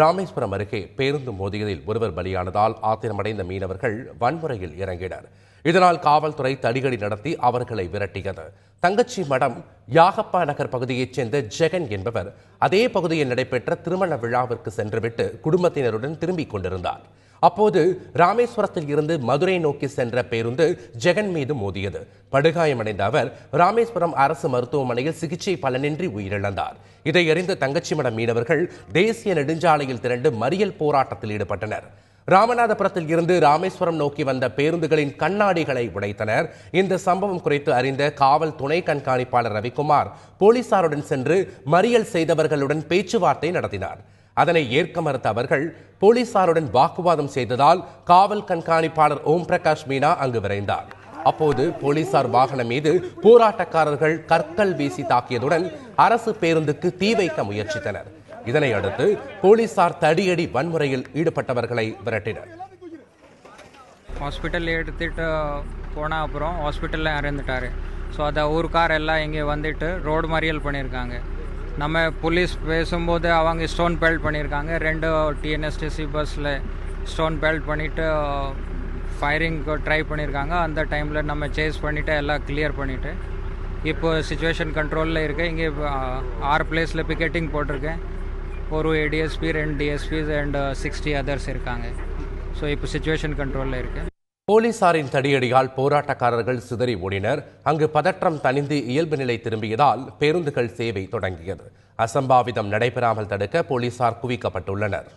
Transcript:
ராமேஸ்வரம் அருகே பேருந்து மோதியதில் ஒருவர் பலியானதால் ஆத்திரமடைந்த மீனவர்கள் வன்முறையில் இறங்கினர். இதனால் காவல்துறை தடியடி நடத்தி அவர்களை விரட்டியது. தங்கச்சி மடம் யாகப்பா நகர் பகுதியைச் சேர்ந்த ஜெகன் என்பவர் அதே பகுதியில் நடைபெற்ற திருமண விழாவிற்கு சென்றுவிட்டு குடும்பத்தினருடன் திரும்பிக் கொண்டிருந்தார். அப்போது ராமேஸ்வரத்தில் இருந்து மதுரை நோக்கி சென்ற பேருந்து ஜெகன் மீது மோதியது. படுகாயமடைந்த அவர் ராமேஸ்வரம் அரசு மருத்துவமனையில் சிகிச்சை பலனின்றி உயிரிழந்தார். இதை அறிந்த தங்கச்சிமடம் மீனவர்கள் தேசிய நெடுஞ்சாலையில் திரண்டு மறியல் போராட்டத்தில் ஈடுபட்டனர். ராமநாதபுரத்தில் இருந்து ராமேஸ்வரம் நோக்கி வந்த பேருந்துகளின் கண்ணாடிகளை உடைத்தனர். இந்த சம்பவம் குறித்து அறிந்த காவல் துணை கண்காணிப்பாளர் ரவிக்குமார் போலீசாருடன் சென்று மறியல் செய்தவர்களுடன் பேச்சுவார்த்தை நடத்தினார். அதனை ஏற்க மறுத்த அவர்கள் போலீசாருடன் வாக்குவாதம் செய்ததால் காவல் கண்காணிப்பாளர் ஓம் பிரகாஷ் மீனா அங்கு விரைந்தார். அப்போது போலீசார் வாகனம் மீது போராட்டக்காரர்கள் கற்கள் வீசி தாக்கியதுடன் அரசு பேருந்துக்கு தீ வைக்க முயற்சித்தனர். இதனை அடுத்து போலீசார் தடியடி வன்முறையில் ஈடுபட்டவர்களை விரட்டினர். ஹாஸ்பிட்டல் எடுத்துட்டு போன அப்புறம் ஹாஸ்பிட்டல்ல இறந்துட்டாரு. ஸோ அதை ஊருக்கார் எல்லாம் இங்கே வந்துட்டு ரோடு மறியல் பண்ணியிருக்காங்க. நம்ம போலீஸ் பேசும்போது அவங்க ஸ்டோன் பெல்ட் பண்ணியிருக்காங்க. 2 டிஎன்எஸ்டிசி பஸ்ஸில் ஸ்டோன் பெல்ட் பண்ணிவிட்டு ஃபயரிங்க்கு ட்ரை பண்ணியிருக்காங்க. அந்த டைமில் நம்ம சேஸ் பண்ணிவிட்டு எல்லாம் கிளியர் பண்ணிவிட்டு இப்போ சிச்சுவேஷன் கண்ட்ரோலில் இருக்குது. இங்கே 6 பிளேஸில் பிக்கெட்டிங் போட்டிருக்கேன். ஒரு ஏடிஎஸ்பி 2 டிஎஸ்பிஸ் அண்ட் 60 அதர்ஸ் இருக்காங்க. ஸோ இப்போ சிச்சுவேஷன் கண்ட்ரோலில் இருக்குது. போலீசாரின் தடியடியால் போராட்டக்காரர்கள் சிதறி ஓடினர். அங்கு பதற்றம் தணிந்து இயல்பு நிலை திரும்பியதால் பேருந்துகள் சேவை தொடங்கியது. அசம்பாவிதம் நடைபெறாமல் தடுக்க போலீசார் குவிக்கப்பட்டுள்ளனர்.